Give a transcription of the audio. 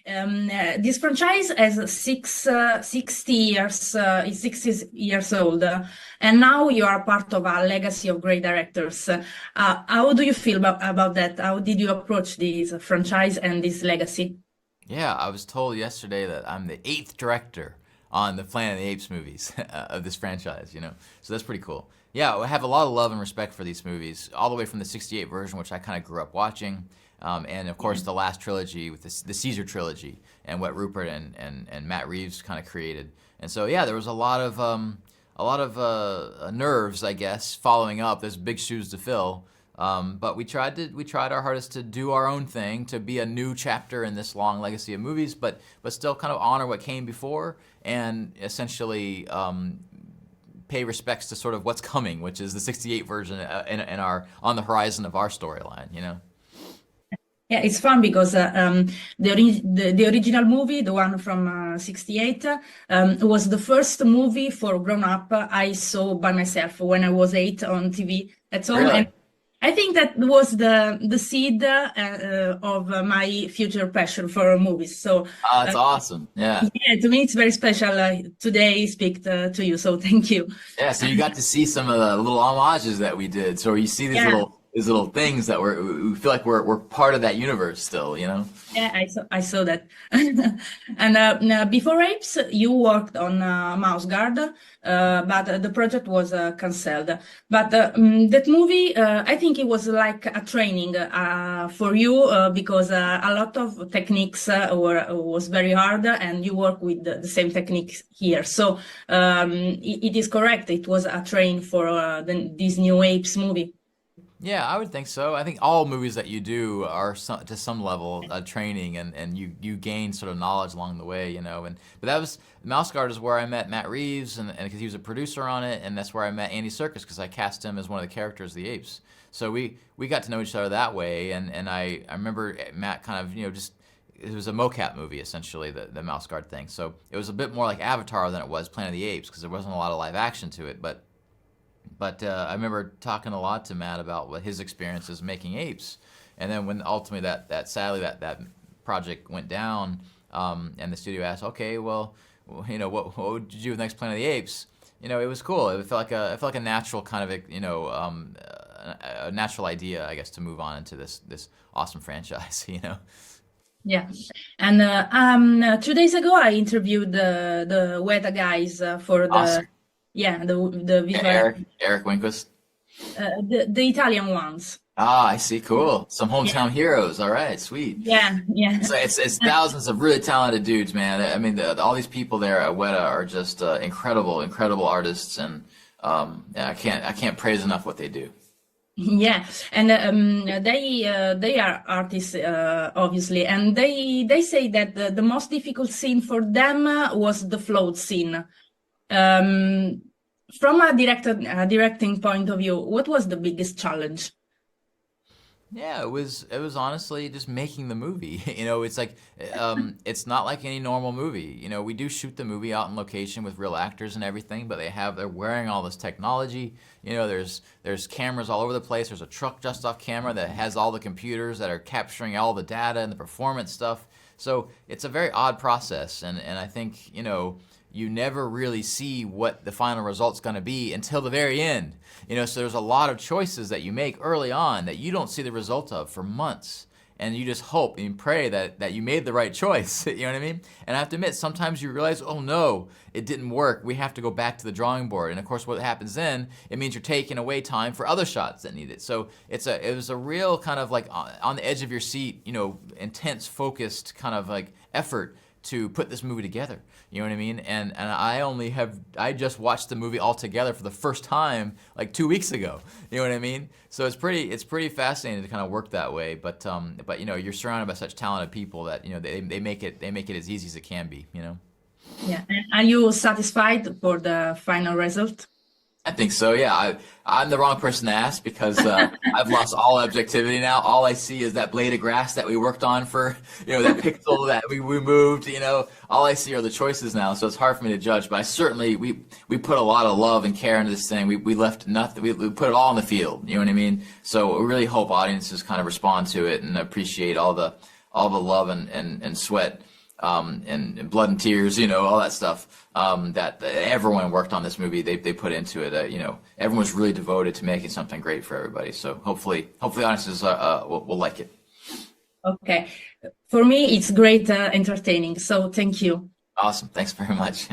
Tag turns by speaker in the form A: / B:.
A: This franchise has 60 years, is 60 years old, and now you are part of a legacy of great directors. How do you feel about that? How did you approach this franchise and this legacy?
B: Yeah, I was told yesterday that I'm the eighth director on the Planet of the Apes movies of this franchise, So that's pretty cool. Yeah, I have a lot of love and respect for these movies, all the way from the 68 version, which I kind of grew up watching, and of course the last trilogy with the Caesar trilogy and what Rupert and Matt Reeves kind of created. And so, yeah, there was a lot of nerves, I guess, following up. There's big shoes to fill. But we tried our hardest to do our own thing, to be a new chapter in this long legacy of movies, but still kind of honor what came before and essentially pay respects to sort of what's coming, which is the '68 version in our on the horizon of our storyline.
A: Yeah, it's fun because the original movie, the one from '68, was the first movie for grown up I saw by myself when I was 8 on TV at home,
B: Really?
A: and I think that was the seed of my future passion for movies. So
B: That's awesome. Yeah.
A: yeah, to me it's very special today speak to you. So thank you.
B: Yeah, so you got to see some of the little homages that we did. So you see
A: Yeah.
B: these little things that we feel like we're part of that universe still.
A: Yeah, I saw that. And now, before Apes, you worked on Mouse Guard, but the project was cancelled. But that movie, I think it was like a training for you because a lot of techniques was very hard, and you work with the same techniques here. So it is correct. It was a train for this new Apes movie.
B: Yeah, I would think so. I think all movies that you do are to some level training, and you gain sort of knowledge along the way. But that was Mouse Guard is where I met Matt Reeves, and because he was a producer on it, and that's where I met Andy Serkis because I cast him as one of the characters of the apes. So we got to know each other that way, and I remember Matt kind of just it was a mocap movie essentially, the Mouse Guard thing. So it was a bit more like Avatar than it was Planet of the Apes because there wasn't a lot of live action to it, but I remember talking a lot to Matt about what his experiences making apes, and then when ultimately that sadly that project went down, and the studio asked, okay, well, what would you do with the next Planet of the Apes? It was cool. It felt like a natural kind of a natural idea, I guess, to move on into this awesome franchise.
A: Yeah, and 2 days ago I interviewed the Weta guys for
B: Awesome.
A: the visual
B: Eric Winquist.
A: the Italian ones.
B: Ah, I see. Cool. Some hometown heroes. All right, sweet.
A: Yeah, yeah.
B: So it's thousands of really talented dudes, man. I mean, all these people there at Weta are just incredible artists, and yeah, I can't praise enough what they do.
A: Yeah, and they are artists, obviously, and they say that the most difficult scene for them was the float scene. Um, from a directing point of view, what was the biggest challenge?
B: Yeah, it was honestly just making the movie. It's like it's not like any normal movie. We do shoot the movie out in location with real actors and everything, but they're wearing all this technology. There's cameras all over the place. There's a truck just off camera that has all the computers that are capturing all the data and the performance stuff. So it's a very odd process, and I think you never really see what the final result's going to be until the very end. So there's a lot of choices that you make early on that you don't see the result of for months. And you just hope and pray that you made the right choice. You know what I mean? And I have to admit, sometimes you realize, oh no, it didn't work. We have to go back to the drawing board. And of course, what happens then, it means you're taking away time for other shots that need it. So it was a real kind of like on the edge of your seat, intense, focused kind of like effort to put this movie together. You know what I mean? And I just watched the movie all together for the first time like 2 weeks ago. You know what I mean? So it's pretty fascinating to kind of work that way. But you're surrounded by such talented people that they make it as easy as it can be.
A: Yeah, and are you satisfied for the final result?
B: I think so. Yeah, I'm the wrong person to ask because I've lost all objectivity now. All I see is that blade of grass that we worked on for that pixel that we moved. All I see are the choices now, so it's hard for me to judge. But I certainly we put a lot of love and care into this thing. We left nothing. We put it all in the field. You know what I mean? So we really hope audiences kind of respond to it and appreciate all the love and sweat and blood and tears, all that stuff that everyone worked on this movie. They put into it. Everyone was really devoted to making something great for everybody. So hopefully audiences will like it.
A: Okay. For me, it's great entertaining. So thank you.
B: Awesome. Thanks very much.